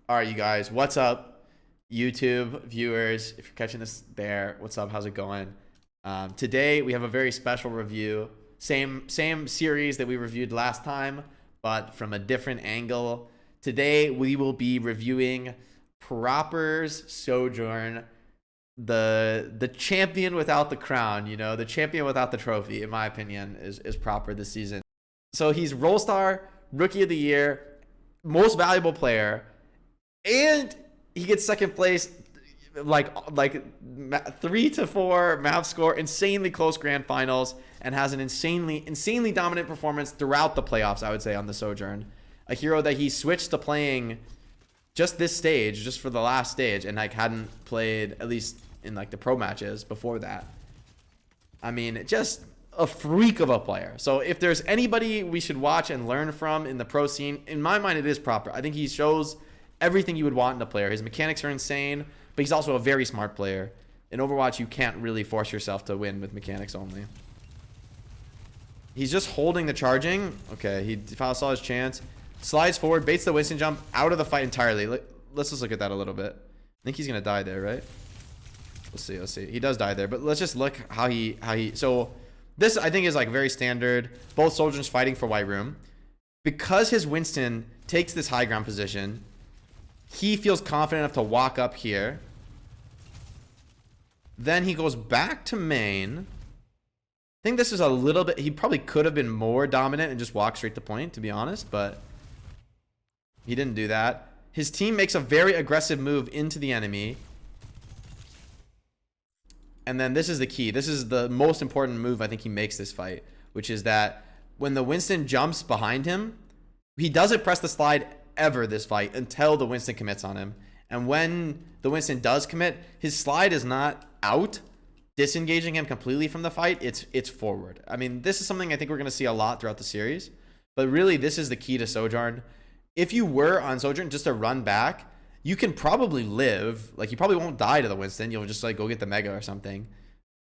All right, you guys, what's up, YouTube viewers? If you're catching this there, what's up? How's it going? Today we have a very special review. Same series that we reviewed last time, but from a different angle. Today we will be reviewing Proper's Sojourn, the champion without the crown. You know, the champion without the trophy. In my opinion, is Proper this season. So he's Roll Star, Rookie of the Year, Most Valuable Player. And he gets second place, like 3-4 map score, insanely close grand finals, and has an insanely dominant performance throughout the playoffs, I would say, on the Sojourn. A hero that he switched to playing just this stage, just for the last stage, and like hadn't played, at least in like the pro matches before that. I mean, just a freak of a player. So if there's anybody we should watch and learn from in the pro scene, in my mind, it is Proper. I think he shows everything you would want in a player. His mechanics are insane, but he's also a very smart player. In Overwatch, you can't really force yourself to win with mechanics only. He's just holding the charging. Okay, he saw his chance. Slides forward, baits the Winston jump, out of the fight entirely. Let's just look at that a little bit. I think he's going to die there, right? Let's see. He does die there, but let's just look how he... So this, I think, is like very standard. Both soldiers fighting for white room. Because his Winston takes this high ground position, he feels confident enough to walk up here. Then he goes back to main. I think this is a little bit... He probably could have been more dominant and just walked straight to point, to be honest, but he didn't do that. His team makes a very aggressive move into the enemy. And then this is the key. This is the most important move I think he makes this fight, which is that when the Winston jumps behind him, he doesn't press the slide ever this fight until the Winston commits on him. And when the Winston does commit, his slide is not out, disengaging him completely from the fight. It's forward. I mean, this is something I think we're going to see a lot throughout the series. But really, this is the key to Sojourn. If you were on Sojourn just to run back, you can probably live. Like, you probably won't die to the Winston. You'll just like go get the Mega or something.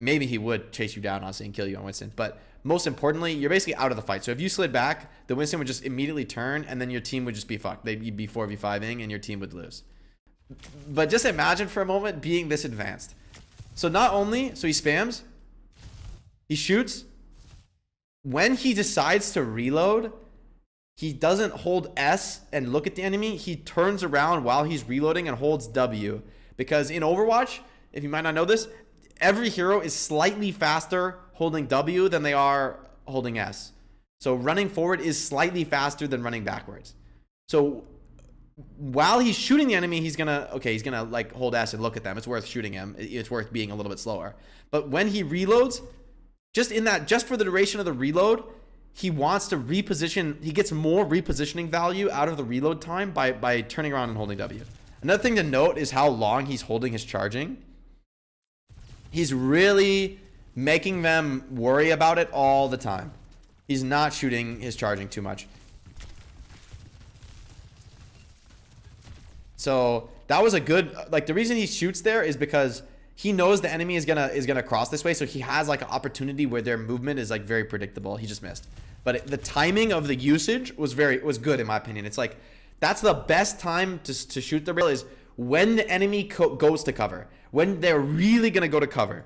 Maybe he would chase you down, honestly, and kill you on Winston. But most importantly, you're basically out of the fight. So if you slid back, the Winston would just immediately turn, and then your team would just be fucked. They'd be 4v5ing, and your team would lose. But just imagine for a moment being this advanced. So not only, so he spams, he shoots. When he decides to reload, he doesn't hold S and look at the enemy. He turns around while he's reloading and holds W. Because in Overwatch, if you might not know this, every hero is slightly faster holding W than they are holding S. So running forward is slightly faster than running backwards. So while he's shooting the enemy, he's gonna like hold S and look at them. It's worth shooting him. It's worth being a little bit slower. But when he reloads, just for the duration of the reload, he wants to reposition. He gets more repositioning value out of the reload time by turning around and holding W. Another thing to note is how long he's holding his charging. He's really making them worry about it all the time. He's not shooting his charging too much. So that was a good, like, the reason he shoots there is because he knows the enemy is gonna cross this way, so he has like an opportunity where their movement is like very predictable. He just missed. But the timing of the usage was good in my opinion. It's like that's the best time to shoot the rail is when the enemy goes to cover. When they're really gonna go to cover.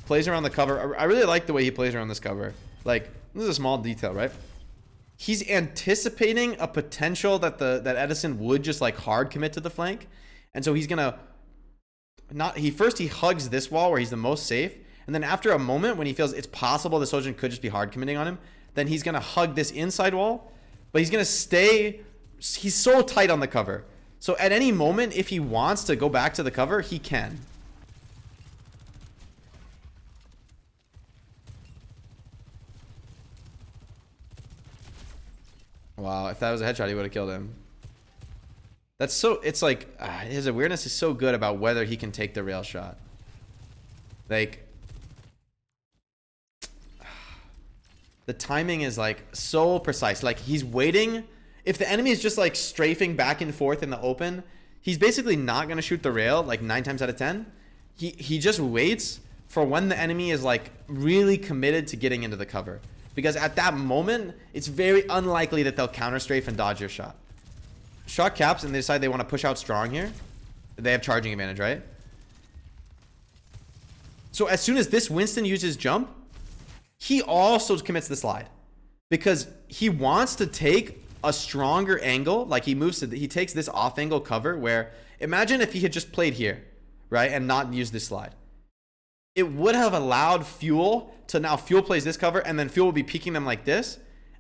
Plays around the cover. I really like the way he plays around this cover. Like, this is a small detail, right? He's anticipating a potential that Edison would just like hard commit to the flank. And so he's gonna he hugs this wall where he's the most safe. And then after a moment when he feels it's possible the Sojourn could just be hard committing on him, then he's gonna hug this inside wall. But he's gonna he's so tight on the cover. So at any moment, if he wants to go back to the cover, he can. Wow, if that was a headshot, he would have killed him. It's like, his awareness is so good about whether he can take the rail shot. Like, the timing is like so precise. Like, he's waiting. If the enemy is just like strafing back and forth in the open, he's basically not going to shoot the rail like 9 times out of 10. He just waits for when the enemy is like really committed to getting into the cover. Because at that moment, it's very unlikely that they'll counter strafe and dodge your shot. Shock caps and they decide they want to push out strong here. They have charging advantage, right? So as soon as this Winston uses jump, he also commits the slide because he wants to take a stronger angle. Like he takes this off angle cover where imagine if he had just played here, right? And not used this slide. It would have allowed Fuel to now Fuel plays this cover and then Fuel will be peeking them like this.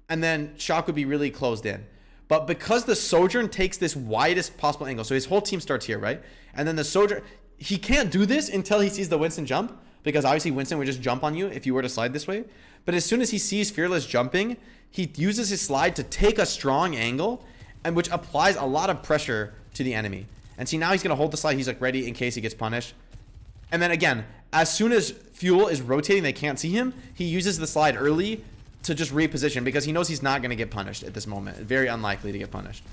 And then Shock would be really closed in. But because the Sojourn takes this widest possible angle, so his whole team starts here, right? And then the Sojourn, he can't do this until he sees the Winston jump, because obviously Winston would just jump on you if you were to slide this way. But as soon as he sees Fearless jumping, he uses his slide to take a strong angle, and which applies a lot of pressure to the enemy. And see, now he's going to hold the slide. He's like ready in case he gets punished. And then again, as soon as Fuel is rotating, they can't see him. He uses the slide early to just reposition because he knows he's not going to get punished at this moment. Very unlikely to get punished.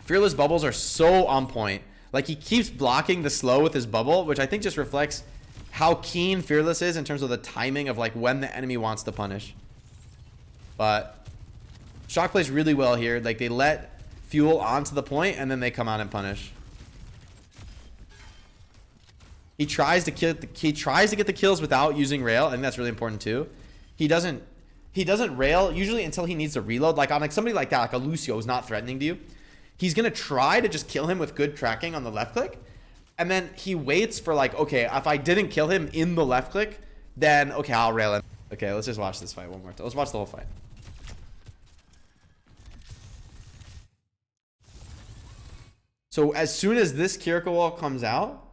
Fearless bubbles are so on point. Like, he keeps blocking the slow with his bubble, which I think just reflects how keen Fearless is in terms of the timing of like when the enemy wants to punish. But Shock plays really well here. Like, they let Fuel onto the point and then they come out and punish. He tries to get the kills without using rail. I think that's really important too. He doesn't rail usually until he needs to reload. Like on like somebody like that, like a Lucio who's not threatening to you. He's going to try to just kill him with good tracking on the left click. And then he waits for like, okay, if I didn't kill him in the left click, then okay, I'll rail him. Okay, let's just watch this fight one more time. Let's watch the whole fight. So as soon as this Kiriko wall comes out,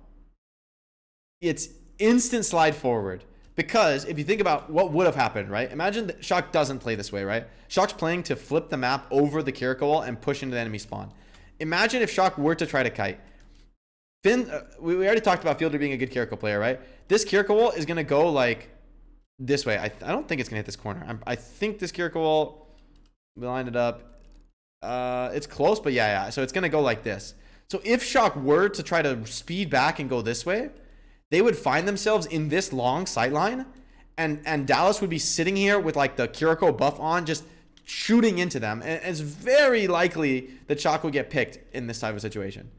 it's instant slide forward. Because if you think about what would have happened, right? Imagine that Shock doesn't play this way, right? Shock's playing to flip the map over the Kiriko wall and push into the enemy spawn. Imagine if Shock were to try to kite. Finn, we already talked about Fielder being a good Kiriko player, right? This Kiriko wall is going to go like this way. I don't think it's going to hit this corner. I think this Kiriko wall, we lined it up. It's close, but yeah. So it's going to go like this. So if Shock were to try to speed back and go this way, they would find themselves in this long sight line, and Dallas would be sitting here with like the Kiriko buff on, just shooting into them. And it's very likely that Shock would get picked in this type of situation.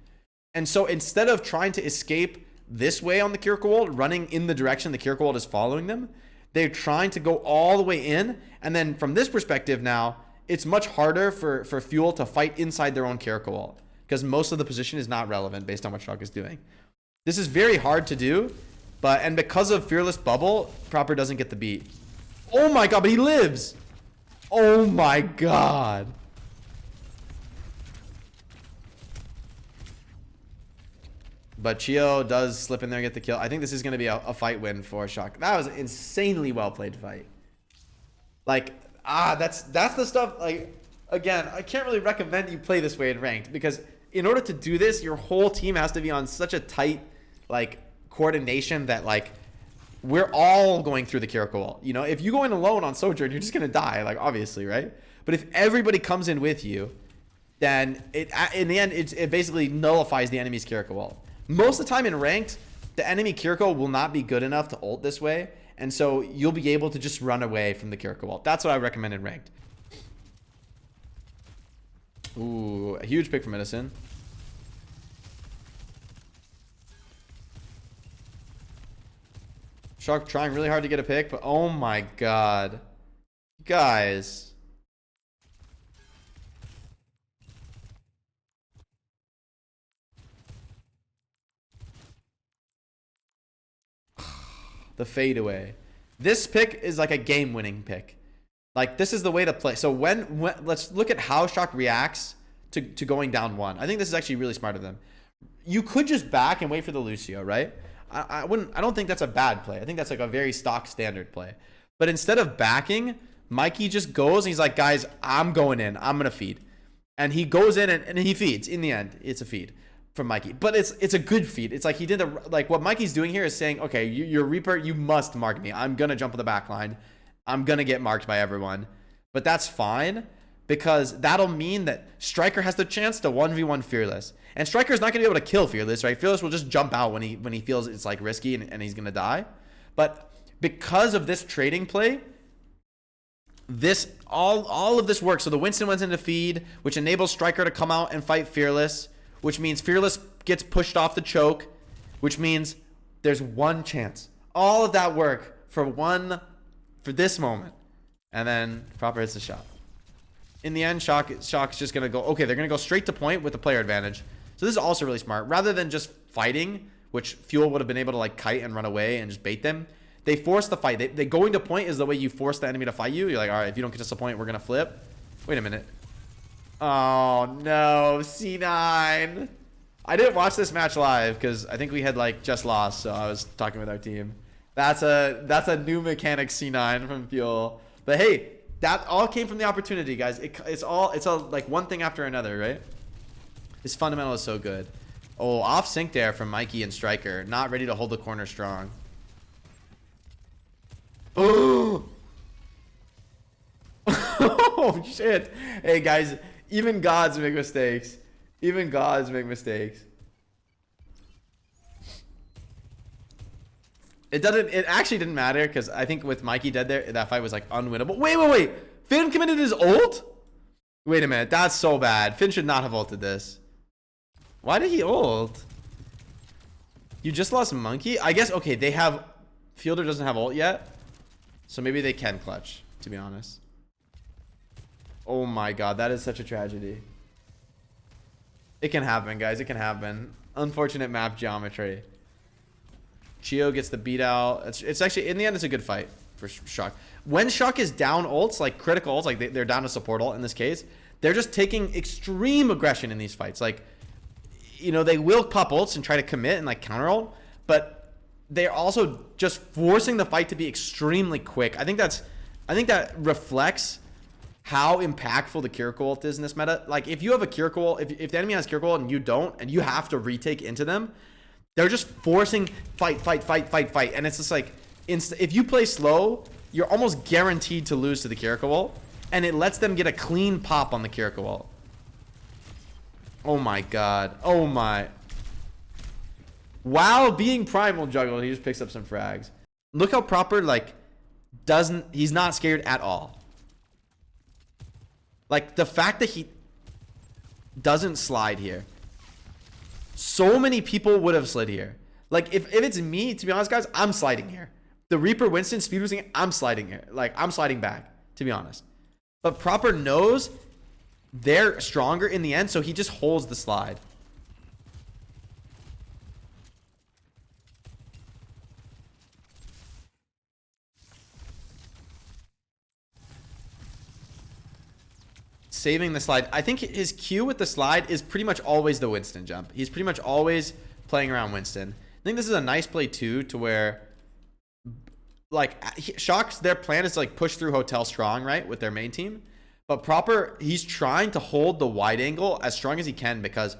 And so instead of trying to escape this way on the Kiriko wall, running in the direction the Kiriko wall is following them, they're trying to go all the way in. And then from this perspective now, it's much harder for Fuel to fight inside their own Kiriko wall, because most of the position is not relevant based on what Shock is doing. This is very hard to do, and because of Fearless Bubble, Proper doesn't get the beat. Oh my god, but he lives! Oh my god. But Chio does slip in there and get the kill. I think this is going to be a fight win for Shock. That was an insanely well played fight. Like, that's the stuff, like, again, I can't really recommend you play this way in ranked, because in order to do this, your whole team has to be on such a tight like coordination that like we're all going through the Kiriko wall. You know, if you go in alone on Sojourn, you're just gonna die, like obviously, right? But if everybody comes in with you, then in the end it basically nullifies the enemy's Kiriko wall. Most of the time in ranked, the enemy Kiriko will not be good enough to ult this way, and so you'll be able to just run away from the Kiriko wall. That's what I recommend in ranked. Ooh, a huge pick for Medicine. Shock trying really hard to get a pick, but oh my god. Guys. The fadeaway. This pick is like a game-winning pick. Like, this is the way to play. So when let's look at how Shock reacts to going down one. I think this is actually really smart of them. You could just back and wait for the Lucio, right? I don't think that's a bad play. I think that's like a very stock standard play. But instead of backing, Mikey just goes and he's like, guys, I'm going in. I'm going to feed. And he goes in and he feeds. In the end, it's a feed from Mikey. But it's a good feed. It's like he did like what Mikey's doing here is saying, okay, you're Reaper, you must mark me. I'm going to jump on the back line. I'm going to get marked by everyone. But that's fine, because that'll mean that Striker has the chance to 1v1 Fearless. And Striker's not going to be able to kill Fearless, right? Fearless will just jump out when he feels it's like risky and he's going to die. But because of this trading play, this all of this works. So the Winston went into feed, which enables Striker to come out and fight Fearless, which means Fearless gets pushed off the choke, which means there's one chance. All of that work for this moment. And then Proper hits the shot. In the end, Shock's just going to go, okay, they're going to go straight to point with the player advantage. So this is also really smart. Rather than just fighting, which Fuel would have been able to like kite and run away and just bait them, they force the fight. They going to point is the way you force the enemy to fight you. You're like, all right, if you don't get us a point, we're going to flip. Wait a minute. Oh, no. C9. I didn't watch this match live because I think we had like just lost. So I was talking with our team. That's a new mechanic C9 from Fuel. But hey, that all came from the opportunity, guys. It's like one thing after another, right? His fundamental is so good. Oh, off sync there from Mikey and Striker. Not ready to hold the corner strong. Oh! Oh, shit. Hey, guys. Even gods make mistakes. Even gods make mistakes. It actually didn't matter because I think with Mikey dead there, that fight was like unwinnable. Wait. Finn committed his ult? Wait a minute. That's so bad. Finn should not have ulted this. Why did he ult? You just lost Monkey? I guess, okay, they have... Fielder doesn't have ult yet. So maybe they can clutch, to be honest. Oh my god, that is such a tragedy. It can happen, guys. It can happen. Unfortunate map geometry. Chio gets the beat out. It's actually, in the end, it's a good fight for Shock. When Shock is down ults, like critical ults, like they're down to support ult in this case, they're just taking extreme aggression in these fights. Like, you know, they will pop ults and try to commit and like counter ult, but they're also just forcing the fight to be extremely quick. I think that reflects how impactful the Kiriko ult is in this meta. Like, if you have a Kiriko ult, if the enemy has Kiriko ult and you don't, and you have to retake into them, they're just forcing fight. And it's just like, if you play slow, you're almost guaranteed to lose to the Kiriko ult, and it lets them get a clean pop on the Kiriko ult. Oh my god. Oh my. While being primal juggled, he just picks up some frags. Look how Proper, like, he's not scared at all. Like, the fact that he doesn't slide here. So many people would have slid here. Like, if it's me, to be honest, guys, I'm sliding here. The Reaper Winston speed boosting, I'm sliding here. Like, I'm sliding back, to be honest. But Proper knows they're stronger in the end, so he just holds the slide. Saving the slide. I think his Q with the slide is pretty much always the Winston jump. He's pretty much always playing around Winston. I think this is a nice play too, to where like Shock's, their plan is to like push through Hotel strong, right, with their main team. But Proper, he's trying to hold the wide angle as strong as he can, because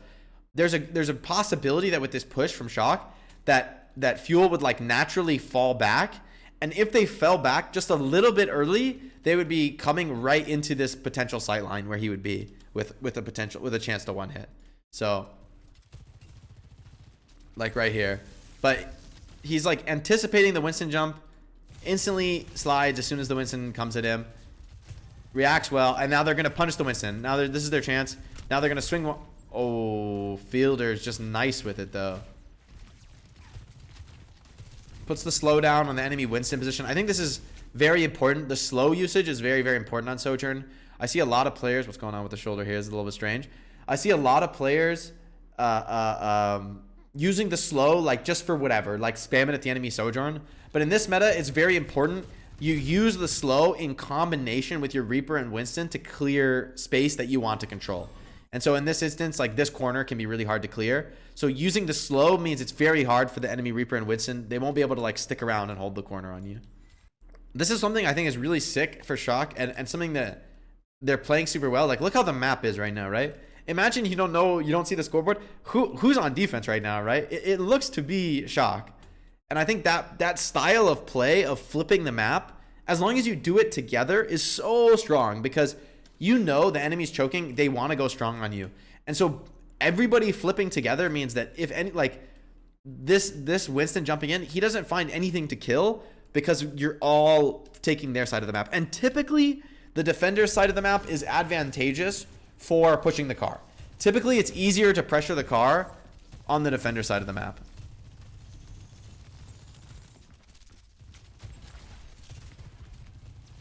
there's a possibility that with this push from Shock that Fuel would like naturally fall back. And if they fell back just a little bit early, they would be coming right into this potential sight line where he would be with a chance to one hit. So like right here. But he's like anticipating the Winston jump, instantly slides as soon as the Winston comes at him. Reacts well, and now they're going to punish the Winston. Now this is their chance. Now they're going to swing one. Oh, Fielder's just nice with it though. Puts the slowdown on the enemy Winston position. I think this is very important. The slow usage is very, very important on Sojourn. I see a lot of players. What's going on with the shoulder here is a little bit strange. I see a lot of players using the slow like just for whatever, like spam it at the enemy Sojourn. But in this meta, it's very important you use the slow in combination with your Reaper and Winston to clear space that you want to control. And so in this instance, like this corner can be really hard to clear. So using the slow means it's very hard for the enemy Reaper and Winston. They won't be able to like stick around and hold the corner on you. This is something I think is really sick for Shock, and something that they're playing super well. Like, look how the map is right now, right? Imagine you don't see the scoreboard. Who's on defense right now, right? It looks to be Shock. And I think that style of play of flipping the map, as long as you do it together, is so strong, because you know the enemy's choking, they want to go strong on you. And so everybody flipping together means that if any, like this Winston jumping in, he doesn't find anything to kill because you're all taking their side of the map. And typically the defender's side of the map is advantageous for pushing the car. Typically, it's easier to pressure the car on the defender side of the map.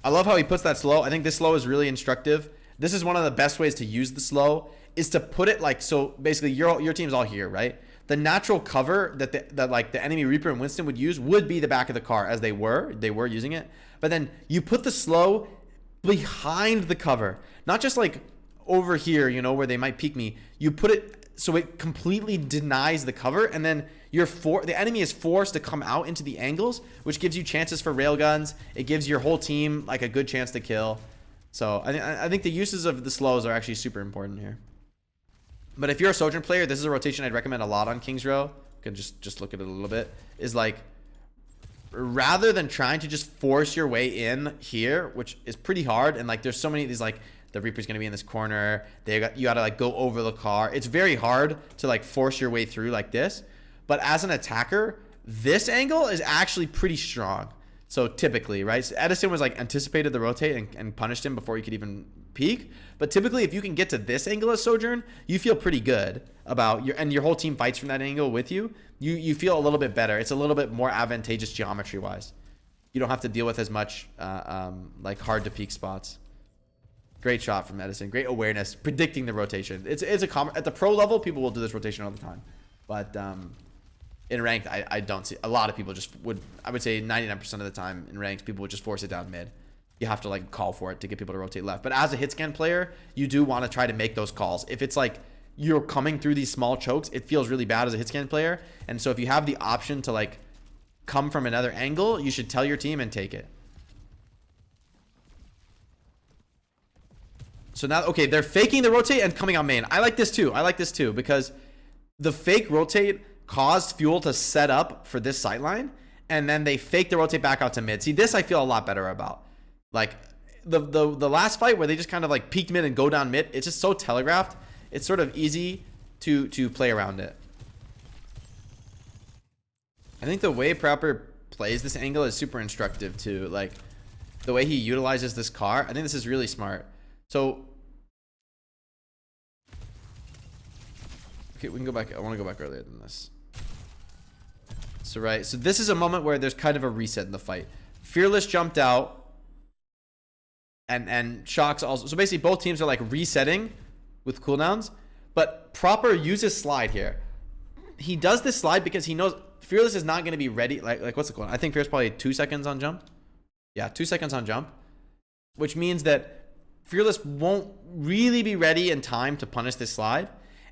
I love how he puts that slow. I think this slow is really instructive. This is one of the best ways to use the slow, is to put it like, so basically your team's all here, right? The natural cover that like the enemy Reaper and Winston would use would be the back of the car, as they were using it. But then you put the slow behind the cover, not just like over here, you know, where they might peek me. You put it so it completely denies the cover, and then the enemy is forced to come out into the angles, which gives you chances for railguns. It gives your whole team like a good chance to kill. So I think the uses of the slows are actually super important here. But if you're a Sojourn player, this is a rotation I'd recommend a lot on King's Row. You can just look at it a little bit. Is like, rather than trying to just force your way in here, which is pretty hard, and like there's so many of these, like the Reaper's gonna be in this corner, you gotta like go over the car. It's very hard to like force your way through like this. But as an attacker, this angle is actually pretty strong. So typically, right? So Edison was like anticipated the rotate and punished him before he could even peek. But typically, if you can get to this angle as Sojourn, you feel pretty good about your whole team fights from that angle with you. You feel a little bit better. It's a little bit more advantageous geometry wise. You don't have to deal with as much like hard to peek spots. Great shot from Edison. Great awareness, predicting the rotation. It's at the pro level, people will do this rotation all the time, but in ranked, I don't see a lot of people I would say 99% of the time in ranked, people would just force it down mid. You have to like call for it to get people to rotate left. But as a hit scan player, you do want to try to make those calls. If it's like you're coming through these small chokes, it feels really bad as a hit scan player. And so if you have the option to like come from another angle, you should tell your team and take it. So now, okay, they're faking the rotate and coming on main. I like this too because the fake rotate caused Fuel to set up for this sideline, and then they fake the rotate back out to mid. See, this I feel a lot better about. Like the last fight where they just kind of like peek mid and go down mid, it's just so telegraphed. It's sort of easy to play around it. I think the way Proper plays this angle is super instructive too. Like the way he utilizes this car, I think this is really smart. So okay, we can go back. I want to go back earlier than this. So right, so this is a moment where there's kind of a reset in the fight. Fearless jumped out, and Shock's also. So basically, both teams are like resetting with cooldowns, but Proper uses slide here. He does this slide because he knows Fearless is not going to be ready. Like what's the cooldown? I think Fearless probably 2 seconds on jump. Yeah, 2 seconds on jump, which means that Fearless won't really be ready in time to punish this slide.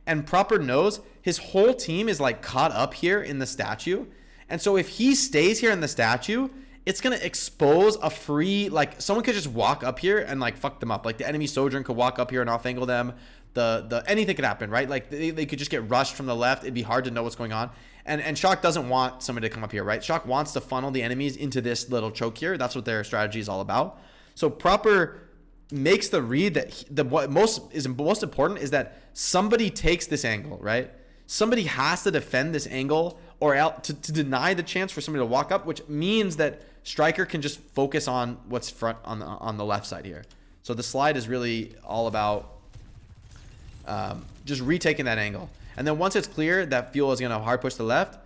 And Proper knows his whole team is like caught up here in the statue. And so if he stays here in the statue, it's going to expose a free, like someone could just walk up here and like fuck them up. Like the enemy Sojourn could walk up here and off angle them. Anything could happen, right? Like they could just get rushed from the left. It'd be hard to know what's going on. And Shock doesn't want somebody to come up here, right? Shock wants to funnel the enemies into this little choke here. That's what their strategy is all about. So Proper makes the read that what most important is that somebody takes this angle, right? Somebody has to defend this angle or to deny the chance for somebody to walk up, which means that Striker can just focus on what's front on the left side here. So the slide is really all about just retaking that angle. And then once it's clear that Fuel is going to hard push the left,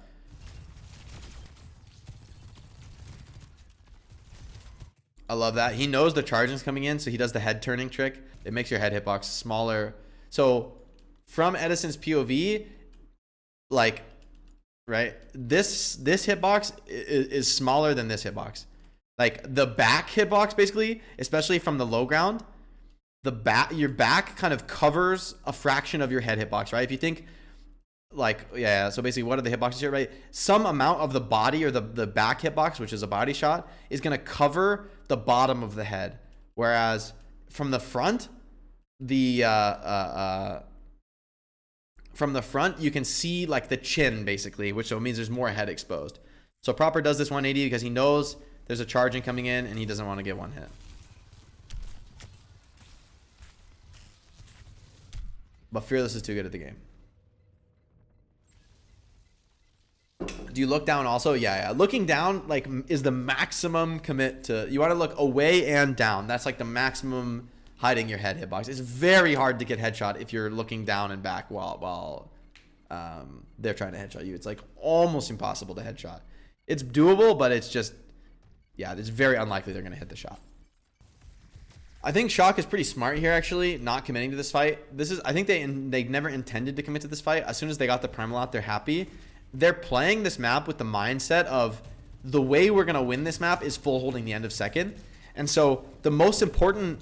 I love that. He knows the charging's coming in, so he does the head turning trick. It makes your head hitbox smaller. So from Edison's POV, like, right, this hitbox is smaller than this hitbox. Like the back hitbox, basically, especially from the low ground, your back kind of covers a fraction of your head hitbox, right? If you think like, yeah, so basically what are the hitboxes here, right? Some amount of the body or the back hitbox, which is a body shot, is going to cover the bottom of the head. Whereas from the front, from the front, you can see like the chin basically, which so means there's more head exposed. So Proper does this 180 because he knows there's a charging coming in and he doesn't want to get one hit. But Fearless is too good at the game. Do you look down also? Yeah. Looking down like is the maximum commit to. You want to look away and down. That's like the maximum hiding your head hitbox. It's very hard to get headshot if you're looking down and back while they're trying to headshot you. It's like almost impossible to headshot. It's doable, but it's just, yeah, it's very unlikely they're gonna hit the shot. I think Shock is pretty smart here, actually, not committing to this fight. I think they never intended to commit to this fight. As soon as they got the primal out, they're happy. They're playing this map with the mindset of the way we're gonna win this map is full holding the end of second. And so the most important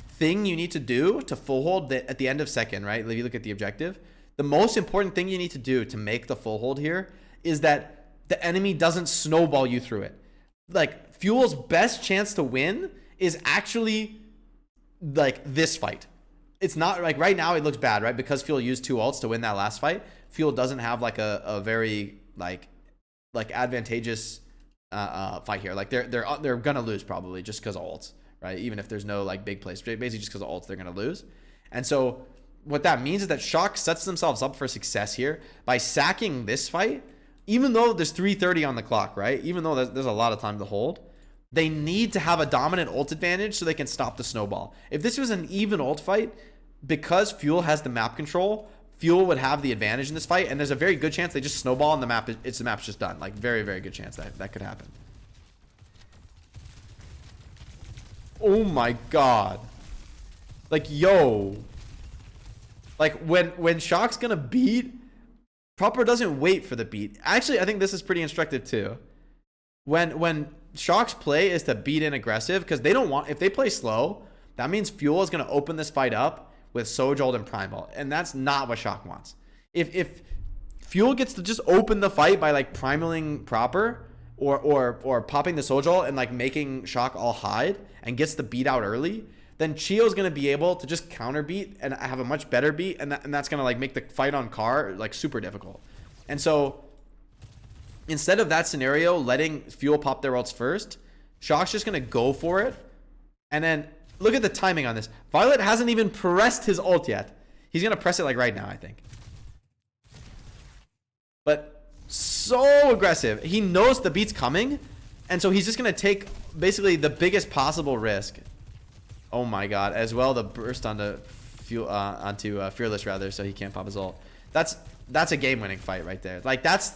thing you need to do to full hold at the end of second, right? If you look at the objective, the most important thing you need to do to make the full hold here is that the enemy doesn't snowball you through it. Like, Fuel's best chance to win is actually like this fight. It's not like right now it looks bad, right? Because Fuel used 2 ults to win that last fight. Fuel doesn't have like a very like advantageous fight here. Like they're gonna lose probably just because of ults, right? Even if there's no like big plays, basically just because of ults they're gonna lose. And so what that means is that Shock sets themselves up for success here by sacking this fight, even though there's 3:30 on the clock, right? Even though there's a lot of time to hold. They need to have a dominant ult advantage so they can stop the snowball. If this was an even ult fight, because Fuel has the map control, Fuel would have the advantage in this fight, and there's a very good chance they just snowball and the map's just done. Like, very, very good chance that could happen. Oh my god. Like, yo. Like, when Shock's gonna beat, Proper doesn't wait for the beat. Actually, I think this is pretty instructive too. When Shock's play is to beat in aggressive, because they don't want, if they play slow, that means Fuel is going to open this fight up with Sojourn and Primal, and that's not what Shock wants. If Fuel gets to just open the fight by like primaling Proper or popping the Sojourn and like making Shock all hide and gets the beat out early, then Chio's going to be able to just counter beat and have a much better beat, and that's going to like make the fight on car like super difficult. And so instead of that scenario, letting Fuel pop their ults first, Shock's just going to go for it. And then look at the timing on this. Violet hasn't even pressed his ult yet. He's going to press it like right now, I think. But so aggressive. He knows the beat's coming. And so he's just going to take basically the biggest possible risk. Oh my god. As well, the burst onto Fearless rather, so he can't pop his ult. That's a game-winning fight right there. Like, that's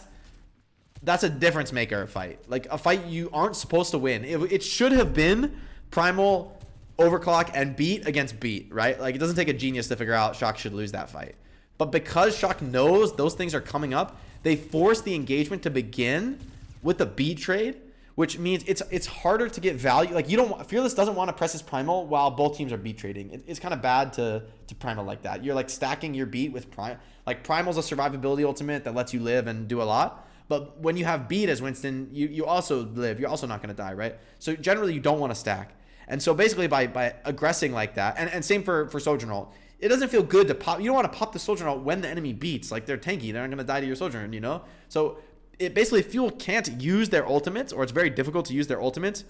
a difference maker fight. Like a fight you aren't supposed to win. It should have been Primal, Overclock, and Beat against Beat, right? Like, it doesn't take a genius to figure out Shock should lose that fight. But because Shock knows those things are coming up, they force the engagement to begin with the Beat trade, which means it's harder to get value. Like, Fearless doesn't want to press his Primal while both teams are Beat trading. It's kind of bad to Primal like that. You're like stacking your Beat with Primal. Like, Primal's a survivability ultimate that lets you live and do a lot. But when you have Beat as Winston, you also live. You're also not going to die, right? So generally, you don't want to stack. And so basically, by aggressing like that, and same for Sojourn ult, it doesn't feel good to pop. You don't want to pop the Sojourn ult when the enemy beats. Like, they're tanky. They're not going to die to your Sojourn, you know? So it basically, Fuel can't use their ultimates, or it's very difficult to use their ultimates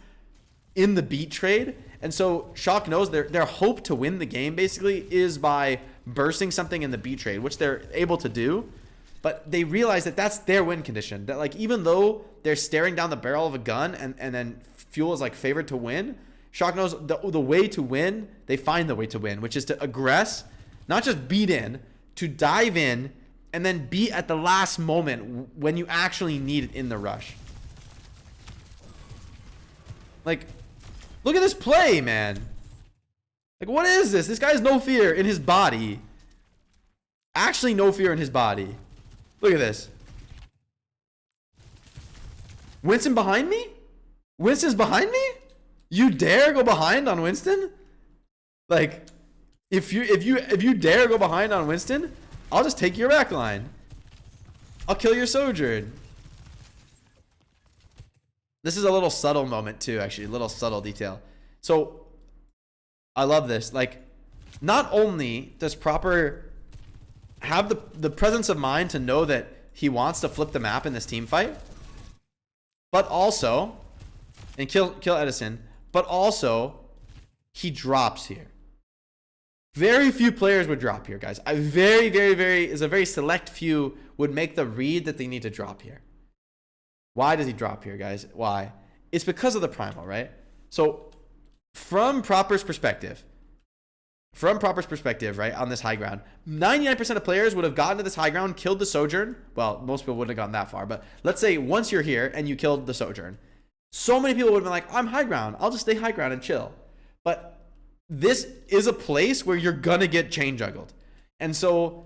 in the Beat trade. And so Shock knows their hope to win the game, basically, is by bursting something in the Beat trade, which they're able to do. But they realize that that's their win condition. That, like, even though they're staring down the barrel of a gun and then Fuel is like favored to win, Shock knows the way to win. They find the way to win, which is to aggress, not just beat in, to dive in, and then beat at the last moment when you actually need it in the rush. Like, look at this play, man. Like, what is this? This guy has no fear in his body. Actually, no fear in his body. Look at this. Winston behind me? Winston's behind me? You dare go behind on Winston? Like, if you dare go behind on Winston, I'll just take your back line. I'll kill your Sojourn. This is a little subtle moment too, actually, a little subtle detail. So I love this. Like, not only does Proper have the presence of mind to know that he wants to flip the map in this team fight, but also, and kill Edison, but also he drops here. Very few players would drop here, guys. A very select few would make the read that they need to drop here. Why does he drop here, guys? Why? It's because of the primal, right? So from Proper's perspective, right, on this high ground, 99% of players would have gotten to this high ground, killed the Sojourn. Well, most people wouldn't have gotten that far, but let's say once you're here and you killed the Sojourn, so many people would have been like, I'm high ground. I'll just stay high ground and chill. But this is a place where you're going to get chain juggled. And so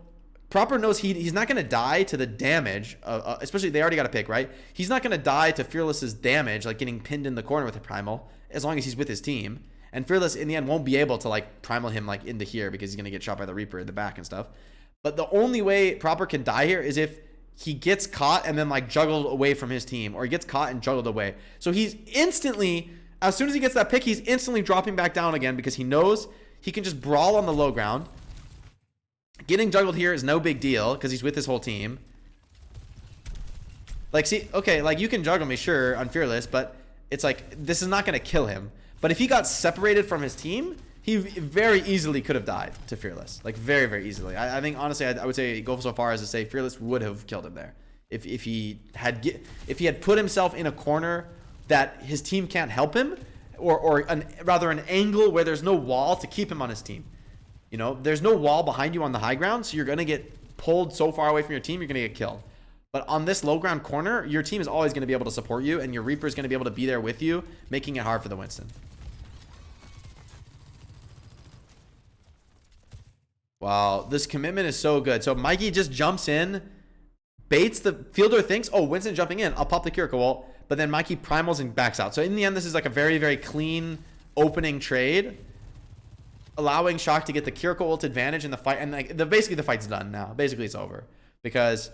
Proper knows he's not going to die to the damage, especially they already got a pick, right? He's not going to die to Fearless's damage, like getting pinned in the corner with a primal, as long as he's with his team. And Fearless, in the end, won't be able to like primal him like into here because he's going to get shot by the Reaper in the back and stuff. But the only way Proper can die here is if he gets caught and then like juggled away from his team, or he gets caught and juggled away. So he's instantly, as soon as he gets that pick, he's instantly dropping back down again because he knows he can just brawl on the low ground. Getting juggled here is no big deal because he's with his whole team. Like, see, okay, like you can juggle me, sure, on Fearless, but it's like, this is not going to kill him. But if he got separated from his team, he very easily could have died to Fearless. Like, very, very easily. I think, honestly, I would say go so far as to say Fearless would have killed him there. If he had put himself in a corner that his team can't help him, or rather an angle where there's no wall to keep him on his team. You know, there's no wall behind you on the high ground, so you're going to get pulled so far away from your team, you're going to get killed. But on this low ground corner, your team is always going to be able to support you, and your Reaper is going to be able to be there with you, making it hard for the Winston. Wow, this commitment is so good. So Mikey just jumps in, baits the fielder, thinks, oh, Winston jumping in, I'll pop the Kiriko ult, but then Mikey primals and backs out. So in the end, this is like a very, very clean opening trade, allowing Shock to get the Kiriko ult advantage in the fight. And like basically the fight's done now. Basically it's over because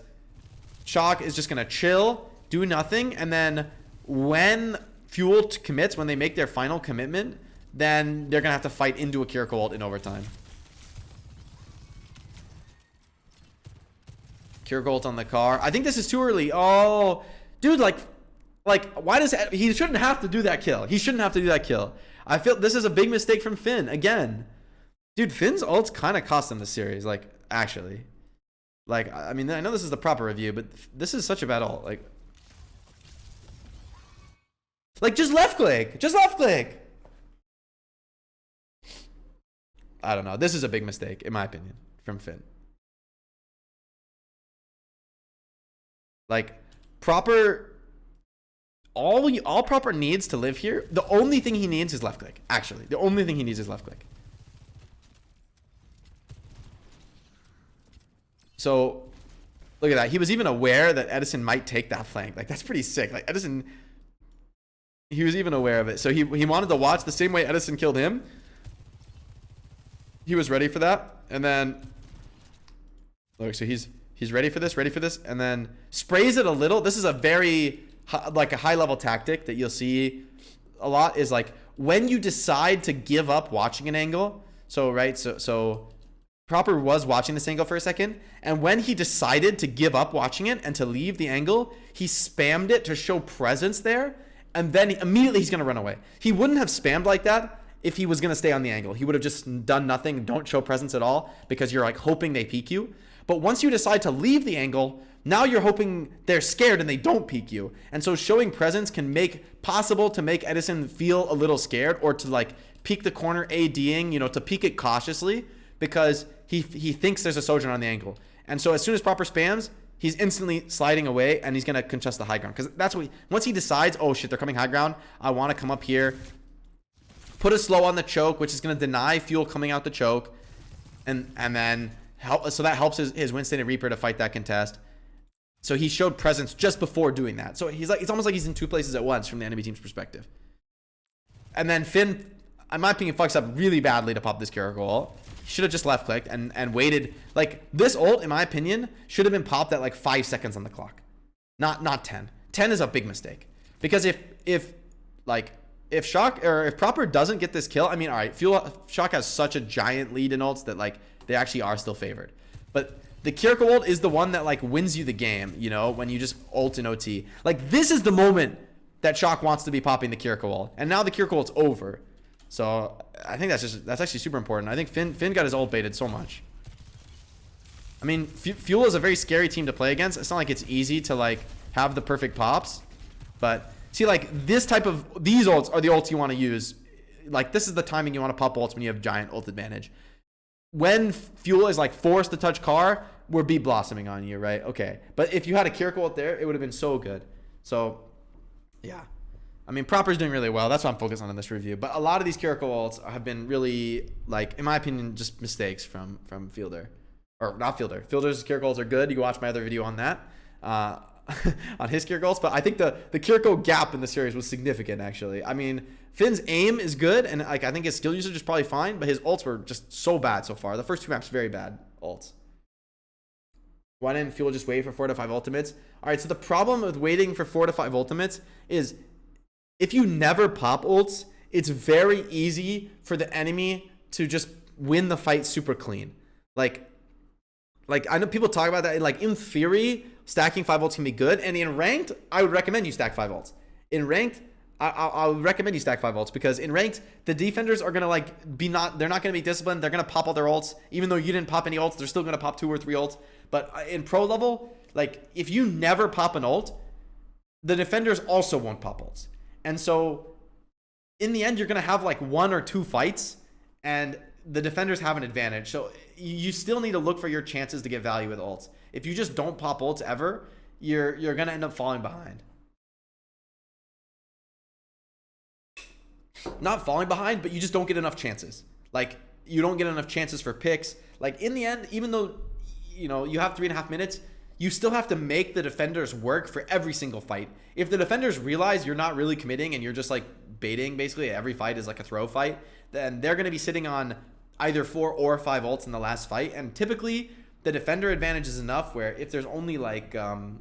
Shock is just going to chill, do nothing. And then when Fuel commits, when they make their final commitment, then they're going to have to fight into a Kiriko ult in overtime. Kiriko ult on the car. I think this is too early. Oh, dude, like why does he shouldn't have to do that kill. He shouldn't have to do that kill. I feel this is a big mistake from Finn again. Dude, Finn's ults kind of cost him the series, like actually. Like, I mean, I know this is the proper review, but this is such a bad ult. Like just left click. Just left click. I don't know. This is a big mistake, in my opinion, from Finn. Like, Proper, all Proper needs to live here, the only thing he needs is left click. Actually, the only thing he needs is left click. So, look at that. He was even aware that Edison might take that flank. Like, that's pretty sick. Like, Edison, he was even aware of it. So he wanted to watch the same way Edison killed him. He was ready for that. And then, look, so he's ready for this, and then sprays it a little. This is a very, like a high level tactic that you'll see a lot is like when you decide to give up watching an angle. So, right, so Proper was watching this angle for a second, and when he decided to give up watching it and to leave the angle, he spammed it to show presence there, and then immediately he's going to run away. He wouldn't have spammed like that if he was going to stay on the angle. He would have just done nothing, don't show presence at all, because you're like hoping they peek you. But once you decide to leave the angle, now you're hoping they're scared and they don't peek you. And so showing presence can make possible to make Edison feel a little scared, or to like peek the corner ADing, you know, to peek it cautiously, because he thinks there's a Sojourn on the angle. And so as soon as Proper spams, he's instantly sliding away, and he's going to contest the high ground. Because that's what once he decides, oh shit, they're coming high ground, I want to come up here, put a slow on the choke, which is going to deny Fuel coming out the choke, and then so that helps his Winston and Reaper to fight that contest. So he showed presence just before doing that. So he's like, it's almost like he's in two places at once from the enemy team's perspective. And then Finn, in my opinion, fucks up really badly to pop this Kiriko ult. He should have just left clicked and waited. Like, this ult, in my opinion, should have been popped at like 5 seconds on the clock, not 10. 10 is a big mistake, because if Shock, or if Proper doesn't get this kill, I mean, all right, Shock has such a giant lead in ults that like they actually are still favored. But the Kiriko ult is the one that like wins you the game, you know, when you just ult in OT. Like, this is the moment that Shock wants to be popping the Kiriko ult, and now the Kiriko ult's over. So I think that's actually super important. I think Finn got his ult baited so much. I mean, Fuel is a very scary team to play against. It's not like it's easy to like have the perfect pops. But see, like these ults are the ults you want to use. Like this is the timing you want to pop ults when you have giant ult advantage. When Fuel is like forced to touch car, we're Bee Blossoming on you, right? Okay. But if you had a Kiriko ult there, it would have been so good. So, yeah. I mean, Proper's doing really well. That's what I'm focused on in this review. But a lot of these Kiriko ults have been really, like, in my opinion, just mistakes from Fielder. Or not Fielder. Fielder's Kiriko ults are good. You can watch my other video on that. On his Kiriko ults. But I think the Kiriko gap in the series was significant, actually. I mean, Finn's aim is good. And, like, I think his skill usage is probably fine. But his ults were just so bad so far. The first 2 maps, very bad ults. Why didn't Fuel just wait for 4 to 5 ultimates? All right, so the problem with waiting for 4 to 5 ultimates is if you never pop ults, it's very easy for the enemy to just win the fight super clean. Like I know people talk about that. Like in theory, stacking 5 ults can be good, and in ranked, I would recommend you stack 5 ults. In ranked, I would recommend you stack 5 ults because in ranked, the defenders are gonna they're not gonna be disciplined. They're gonna pop all their ults, even though you didn't pop any ults. They're still gonna pop 2 or 3 ults. But in pro level, like if you never pop an ult, the defenders also won't pop ults. And so in the end, you're going to have like 1 or 2 fights and the defenders have an advantage. So you still need to look for your chances to get value with ults. If you just don't pop ults ever, you're going to end up falling behind. Not falling behind, but you just don't get enough chances. Like you don't get enough chances for picks. Like in the end, even though you have 3.5 minutes, you still have to make the defenders work for every single fight. If the defenders realize you're not really committing and you're just like baiting, basically every fight is like a throw fight, then they're going to be sitting on either 4 or 5 ults in the last fight. And typically the defender advantage is enough where if there's only like 1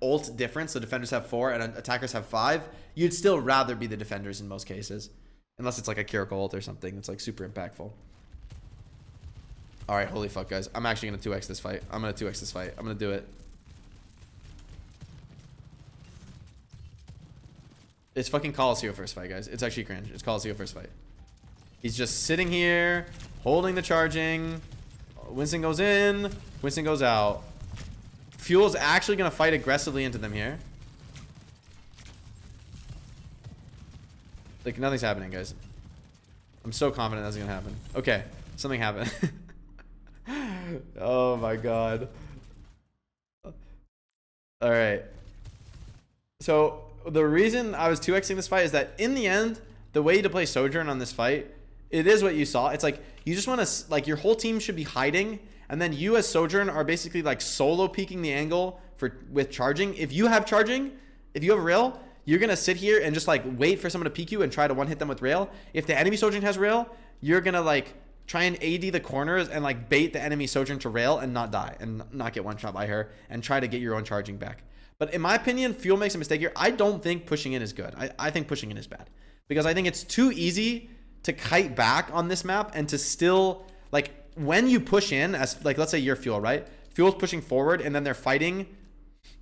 ult difference, the defenders have 4 and attackers have 5, you'd still rather be the defenders in most cases. Unless it's like a Kiriko ult or something that's like super impactful. All right, holy fuck, guys. I'm actually going to 2x this fight. I'm going to 2x this fight. I'm going to do it. It's fucking Coloseo first fight, guys. It's actually cringe. It's Coloseo first fight. He's just sitting here, holding the charging. Winston goes in. Winston goes out. Fuel's actually going to fight aggressively into them here. Like, nothing's happening, guys. I'm so confident that's going to happen. Okay, something happened. Oh my god. All right. So the reason I was 2xing this fight is that in the end, the way to play Sojourn on this fight, it is what you saw. It's like you just want to, like, your whole team should be hiding, and then you as Sojourn are basically like solo peeking the angle with charging. If you have charging, if you have rail, you're gonna sit here and just like wait for someone to peek you and try to one hit them with rail. If the enemy Sojourn has rail, you're gonna like try and AD the corners and like bait the enemy Sojourn to rail and not die and not get one shot by her and try to get your own charging back. But in my opinion, Fuel makes a mistake here. I don't think pushing in is good. I think pushing in is bad because I think it's too easy to kite back on this map and to still, like, when you push in as, like, let's say you're Fuel, right? Fuel's pushing forward and then they're fighting.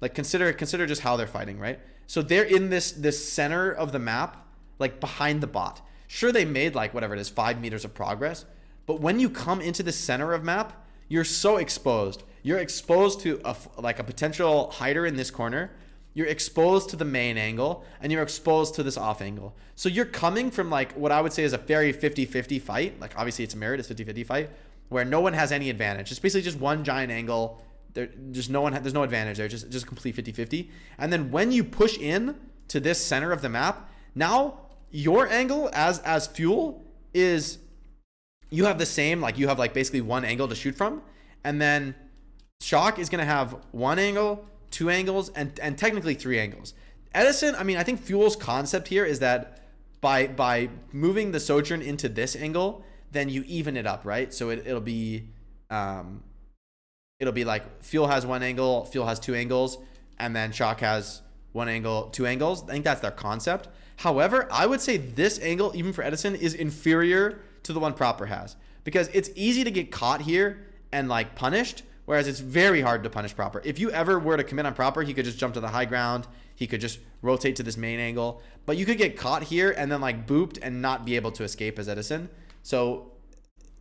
Like, consider just how they're fighting, right? So they're in this center of the map, like behind the bot. Sure, they made like whatever it is, 5 meters of progress. But when you come into the center of map, you're so exposed. You're exposed to a potential hider in this corner. You're exposed to the main angle, and you're exposed to this off angle. So you're coming from like what I would say is a very 50-50 fight. Like obviously it's a mirrored, it's 50-50 fight where no one has any advantage. It's basically just one giant angle. There's no advantage there. Just complete 50-50. And then when you push in to this center of the map, now your angle as Fuel is, you have the same, like you have like basically one angle to shoot from, and then Shock is gonna have 1 angle, 2 angles, and technically 3 angles. Edison, I mean, I think Fuel's concept here is that by moving the Sojourn into this angle, then you even it up, right? So it'll be like Fuel has 1 angle, Fuel has 2 angles, and then Shock has 1 angle, 2 angles. I think that's their concept. However, I would say this angle, even for Edison, is inferior to the one Proper has, because it's easy to get caught here and like punished, whereas it's very hard to punish Proper. If you ever were to commit on Proper, he could just jump to the high ground, he could just rotate to this main angle, but you could get caught here and then like booped and not be able to escape as Edison. So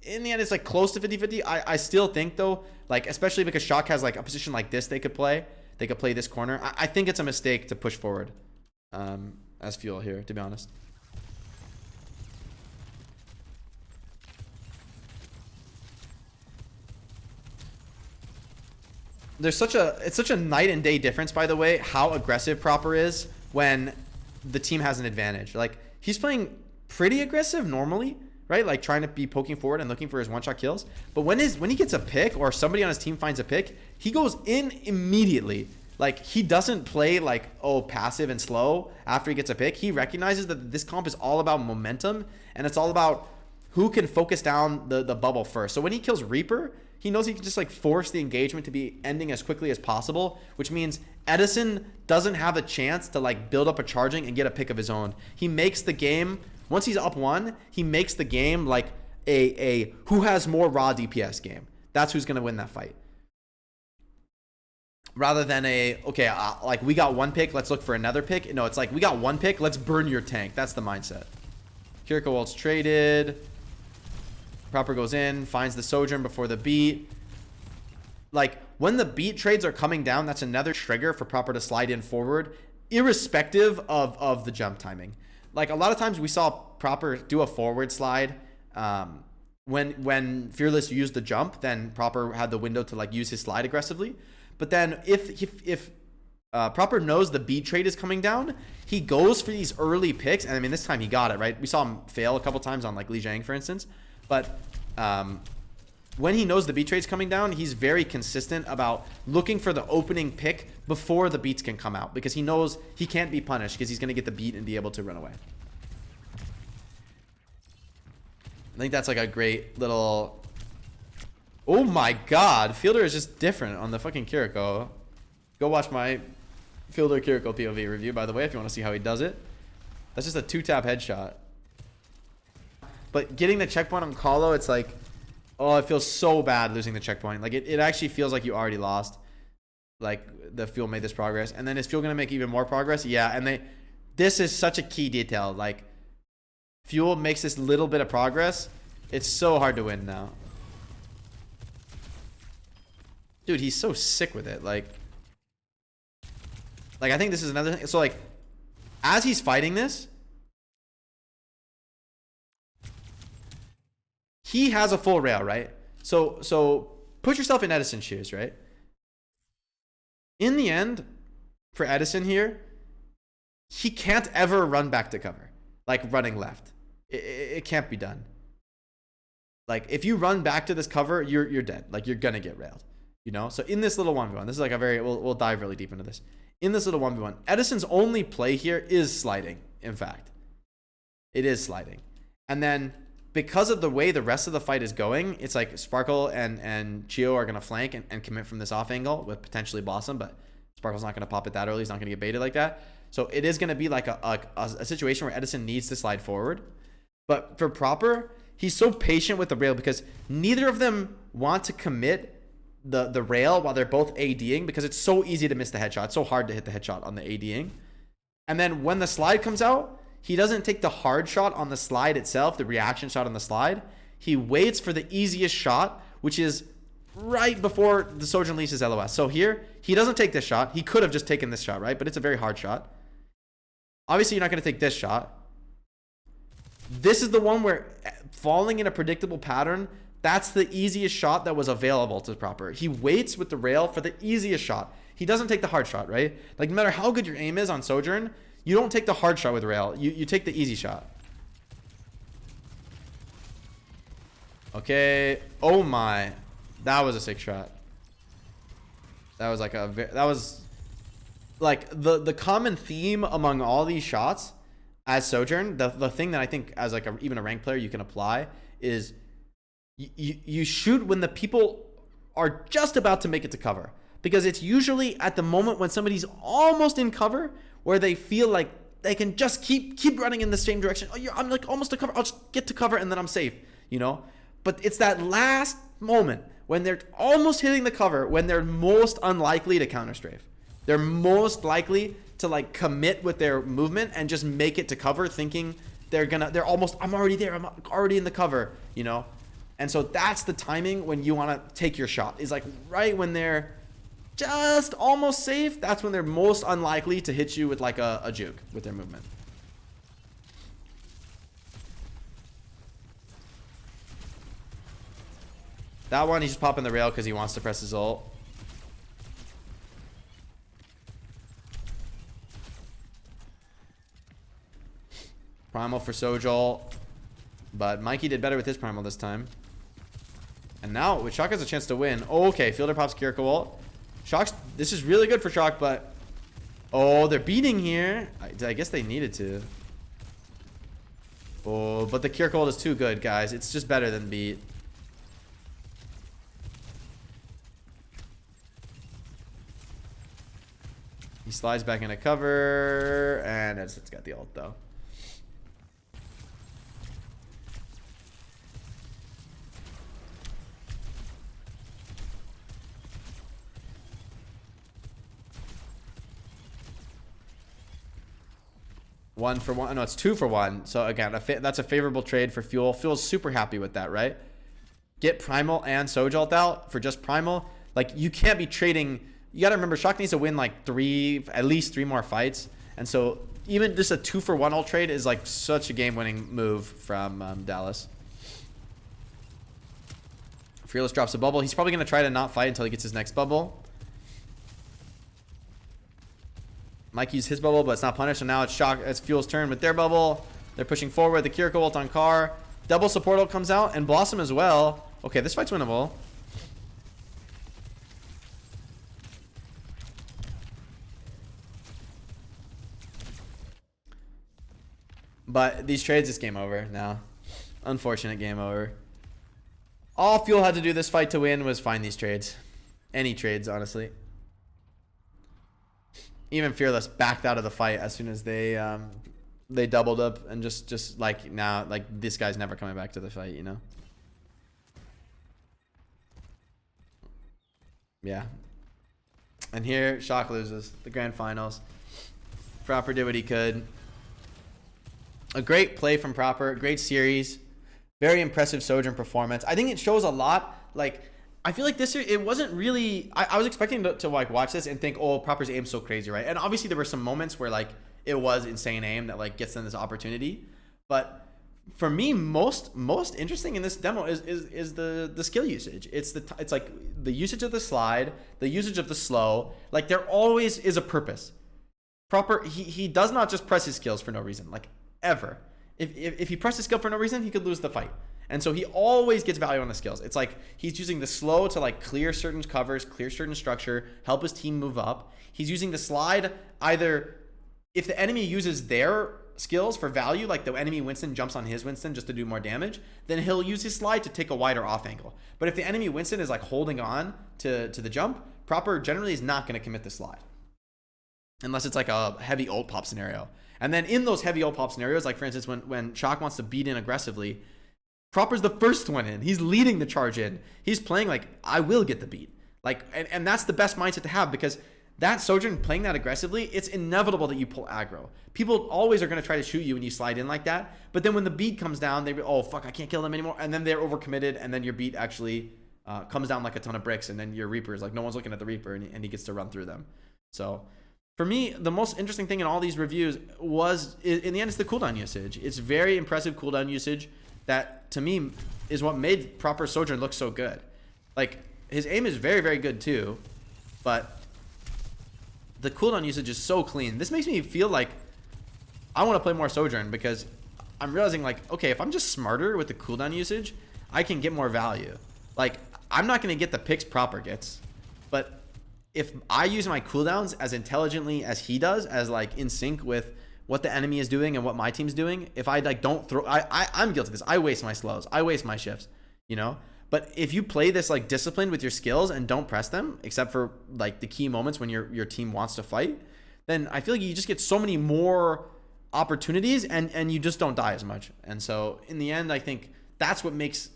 in the end, it's like close to 50-50. I still think though, like especially because Shock has like a position like this they could they could play this corner. I think it's a mistake to push forward as Fuel here, to be honest. It's such a night and day difference, by the way, how aggressive Proper is when the team has an advantage. Like, he's playing pretty aggressive normally, right? Like, trying to be poking forward and looking for his one-shot kills. But when he gets a pick or somebody on his team finds a pick, he goes in immediately. Like, he doesn't play like, oh, passive and slow after he gets a pick. He recognizes that this comp is all about momentum, and it's all about who can focus down the bubble first. So when he kills Reaper, he knows he can just like force the engagement to be ending as quickly as possible, which means Edison doesn't have a chance to like build up a charging and get a pick of his own. He makes the game, once he's up 1, he makes the game like a who has more raw DPS game. That's who's going to win that fight. Rather than like we got 1 pick, let's look for another pick. No, it's like we got 1 pick, let's burn your tank. That's the mindset. Kiriko ult's traded. Proper goes in, finds the Sojourn before the beat. Like, when the beat trades are coming down, that's another trigger for Proper to slide in forward, irrespective of the jump timing. Like, a lot of times we saw Proper do a forward slide. When Fearless used the jump, then Proper had the window to like use his slide aggressively. But then if Proper knows the beat trade is coming down, he goes for these early picks. And I mean, this time he got it, right? We saw him fail a couple times on like Li Jiang, for instance. But when he knows the beat trade's coming down, he's very consistent about looking for the opening pick before the beats can come out, because he knows he can't be punished because he's going to get the beat and be able to run away. I think that's like a great little... Oh my god, Fielder is just different on the fucking Kiriko. Go watch my Fielder Kiriko POV review, by the way, if you want to see how he does it. That's just a 2-tap headshot. But getting the checkpoint on Colo, it's like, oh, it feels so bad losing the checkpoint. Like, it actually feels like you already lost. Like, the Fuel made this progress. And then is Fuel going to make even more progress? Yeah, and this is such a key detail. Like, Fuel makes this little bit of progress. It's so hard to win now. Dude, he's so sick with it. Like, I think this is another thing. So, like, as he's fighting this, he has a full rail, right? So put yourself in Edison's shoes, right? In the end, for Edison here, he can't ever run back to cover, like running left. It can't be done. Like, if you run back to this cover, you're dead. Like, you're gonna get railed, you know? So in this little 1v1, this is like a very, we'll dive really deep into this. In this little 1v1, Edison's only play here is sliding, in fact. It is sliding. And then, because of the way the rest of the fight is going, it's like Sparkle and Chio are going to flank and commit from this off angle with potentially Blossom, but Sparkle's not going to pop it that early. He's not going to get baited like that. So it is going to be like a situation where Edison needs to slide forward. But for Proper, he's so patient with the rail because neither of them want to commit the rail while they're both ADing, because it's so easy to miss the headshot. It's so hard to hit the headshot on the ADing. And then when the slide comes out, he doesn't take the hard shot on the slide itself, the reaction shot on the slide. He waits for the easiest shot, which is right before the Sojourn leaves his LOS. So here, he doesn't take this shot. He could have just taken this shot, right? But it's a very hard shot. Obviously, you're not going to take this shot. This is the one where falling in a predictable pattern, that's the easiest shot that was available to Proper. He waits with the rail for the easiest shot. He doesn't take the hard shot, right? Like, no matter how good your aim is on Sojourn, you don't take the hard shot with rail. You take the easy shot. Okay. Oh my. That was a sick shot. That was like the common theme among all these shots as Sojourn. The thing that I think as like even a ranked player you can apply is you shoot when the people are just about to make it to cover. Because it's usually at the moment when somebody's almost in cover where they feel like they can just keep running in the same direction. Oh, I'm like almost to cover. I'll just get to cover and then I'm safe, you know? But it's that last moment when they're almost hitting the cover when they're most unlikely to counter strafe. They're most likely to like commit with their movement and just make it to cover thinking they're almost, I'm already there. I'm already in the cover, you know? And so that's the timing when you want to take your shot, is like right when they're just almost safe, that's when they're most unlikely to hit you with like a juke with their movement. That one, he's just popping the rail because he wants to press his ult. Primal for Sojourn. But Mikey did better with his Primal this time. And now, Shock has a chance to win. Oh, okay, Fielder pops Kiriko ult. Shock's, this is really good for Shock, but... Oh, they're beating here. I guess they needed to. Oh, but the Kiriko ult is too good, guys. It's just better than beat. He slides back into cover, and it's got the ult, though. One for one. No, it's 2 for 1. So again, that's a favorable trade for Fuel. Fuel's super happy with that, right? Get Primal and Sojourn out for just Primal. Like, you can't be trading. You got to remember, Shock needs to win like at least 3 more fights. And so even just a 2 for 1 ult trade is like such a game-winning move from Dallas. Fearless drops a bubble. He's probably going to try to not fight until he gets his next bubble. Mike used his bubble, but it's not punished. So now it's Shock. It's Fuel's turn with their bubble. They're pushing forward. The Kiriko ult on Carr. Double support ult comes out, and Blossom as well. Okay, this fight's winnable. But these trades, it's game over now. Unfortunate game over. All Fuel had to do this fight to win was find these trades. Any trades, honestly. Even Fearless backed out of the fight as soon as they doubled up and just like, now, like, this guy's never coming back to the fight, you know? Yeah. And here, Shock loses the grand finals. Proper did what he could. A great play from Proper, great series, very impressive Sojourn performance. I think it shows a lot. Like, I feel like this year, it wasn't really... I was expecting to like watch this and think, oh, Proper's aim's so crazy, right? And obviously there were some moments where like it was insane aim that like gets them this opportunity. But for me, most interesting in this demo is the skill usage. It's like the usage of the slide, the usage of the slow. Like, there always is a purpose. Proper, he does not just press his skills for no reason, like, ever. If he pressed his skill for no reason, he could lose the fight. And so he always gets value on the skills. It's like he's using the slow to like clear certain covers, clear certain structure, help his team move up. He's using the slide either if the enemy uses their skills for value, like the enemy Winston jumps on his Winston just to do more damage, then he'll use his slide to take a wider off angle. But if the enemy Winston is like holding on to the jump, Proper generally is not going to commit the slide. Unless it's like a heavy ult pop scenario. And then in those heavy ult pop scenarios, like for instance, when Shock wants to beat in aggressively, Proper's the first one in. He's leading the charge in. He's playing like, I will get the beat. Like, and that's the best mindset to have, because that Sojourn playing that aggressively, it's inevitable that you pull aggro. People always are going to try to shoot you when you slide in like that. But then when the beat comes down, they be, oh, fuck, I can't kill them anymore. And then they're overcommitted, and then your beat actually comes down like a ton of bricks, and then your Reaper is like, no one's looking at the Reaper, and he gets to run through them. So for me, the most interesting thing in all these reviews was, in the end, it's the cooldown usage. It's very impressive cooldown usage that, to me, is what made Proper Sojourn look so good. Like, his aim is very, very good too, but the cooldown usage is so clean. This makes me feel like I want to play more Sojourn, because I'm realizing, like, okay, if I'm just smarter with the cooldown usage, I can get more value. Like, I'm not going to get the picks Proper gets, but if I use my cooldowns as intelligently as he does, as like in sync with what the enemy is doing and what my team's doing, if I like don't throw, I'm guilty of this. I waste my slows. I waste my shifts, you know? But if you play this like disciplined with your skills and don't press them, except for like the key moments when your team wants to fight, then I feel like you just get so many more opportunities and you just don't die as much. And so in the end, I think that's what makes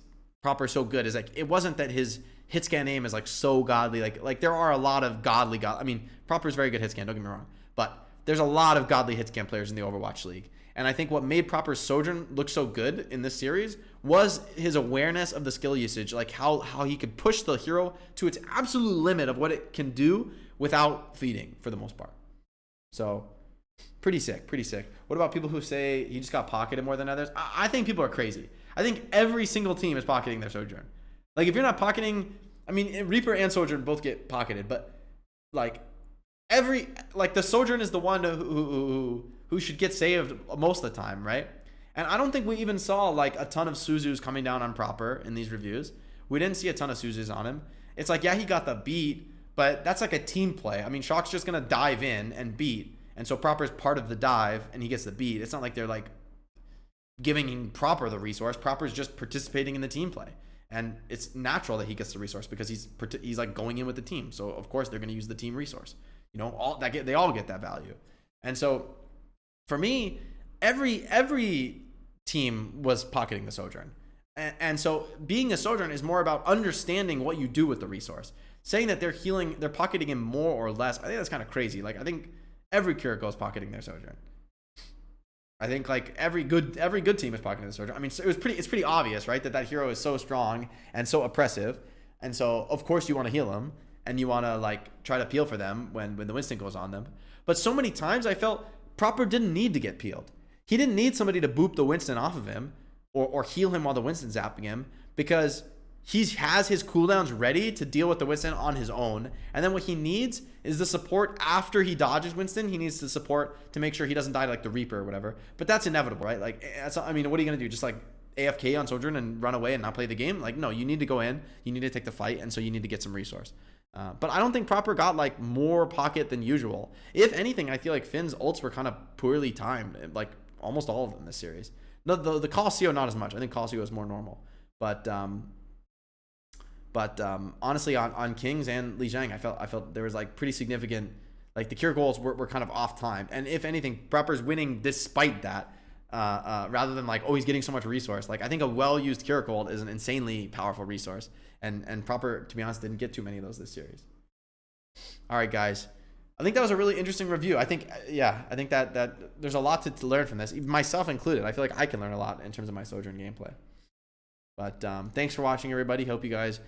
Proper so good, is like, it wasn't that his hit scan aim is like so godly. Like there are a lot of godly, I mean, Proper is very good hit scan, don't get me wrong, but there's a lot of godly hit scan players in the Overwatch League. And I think what made Proper Sojourn look so good in this series was his awareness of the skill usage, like how he could push the hero to its absolute limit of what it can do without feeding for the most part. So pretty sick, pretty sick. What about people who say he just got pocketed more than others? I think people are crazy. I think every single team is pocketing their Sojourn. Like if you're not pocketing, I mean, Reaper and Sojourn both get pocketed, but like the Sojourn is the one who should get saved most of the time, right? And I don't think we even saw like a ton of Suzus coming down on Proper in these reviews. We didn't see a ton of Suzus on him. It's like, yeah, he got the beat, but that's like a team play. I mean, Shock's just going to dive in and beat. And so Proper's part of the dive and he gets the beat. It's not like they're like giving him Proper the resource. Proper's just participating in the team play. And it's natural that he gets the resource because he's like going in with the team. So of course they're going to use the team resource. You know, they all get that value. And so for me, every team was pocketing the Sojourn. And so being a Sojourn is more about understanding what you do with the resource. Saying that they're pocketing him more or less, I think that's kind of crazy. Like I think every Kiriko is pocketing their Sojourn. I think like every good team is pocketing the Sojourn. I mean, so it's pretty obvious, right? That hero is so strong and so oppressive. And so of course you want to heal him and you want to like try to peel for them when the Winston goes on them. But so many times I felt Proper didn't need to get peeled. He didn't need somebody to boop the Winston off of him or heal him while the Winston's zapping him because he has his cooldowns ready to deal with the Winston on his own. And then what he needs is the support after he dodges Winston. He needs the support to make sure he doesn't die like the Reaper or whatever. But that's inevitable, right? Like, I mean, what are you going to do? Just like AFK on Sojourn and run away and not play the game? Like, no, you need to go in. You need to take the fight. And so you need to get some resource. But I don't think Proper got like more pocket than usual. If anything, I feel like Finn's ults were kind of poorly timed. Like almost all of them this series. No, the Colosseo not as much. I think Colosseo is more normal. But honestly, on Kings and Li Zhang, I felt there was like pretty significant, like the cure goals were kind of off time. And if anything, Proper's winning despite that, rather than like, oh, he's getting so much resource. Like I think a well-used cure gold is an insanely powerful resource. And Proper, to be honest, didn't get too many of those this series. All right, guys. I think that was a really interesting review. I think that there's a lot to learn from this, even myself included. I feel like I can learn a lot in terms of my Sojourn gameplay. But thanks for watching, everybody. Hope you guys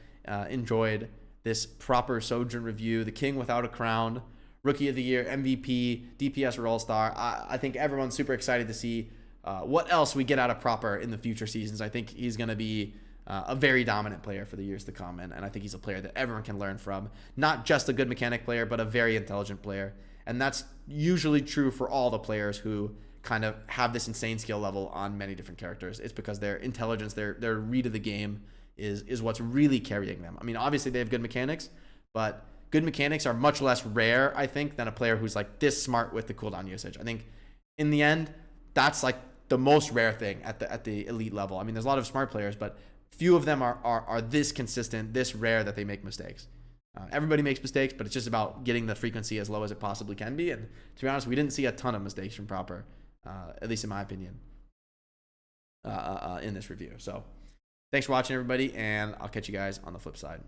enjoyed this Proper Sojourn review. The King without a crown, Rookie of the Year, MVP, DPS Roll Star. I think everyone's super excited to see what else we get out of Proper in the future seasons. I think he's going to be a very dominant player for the years to come. And I think he's a player that everyone can learn from. Not just a good mechanic player, but a very intelligent player. And that's usually true for all the players who kind of have this insane skill level on many different characters. It's because their intelligence, their read of the game is what's really carrying them. I mean, obviously they have good mechanics, but good mechanics are much less rare, I think, than a player who's like this smart with the cooldown usage. I think in the end, that's like the most rare thing at the elite level. I mean, there's a lot of smart players, but few of them are this consistent, this rare that they make mistakes. Everybody makes mistakes, but it's just about getting the frequency as low as it possibly can be. And to be honest, we didn't see a ton of mistakes from Proper, at least in my opinion, in this review. So thanks for watching, everybody, and I'll catch you guys on the flip side.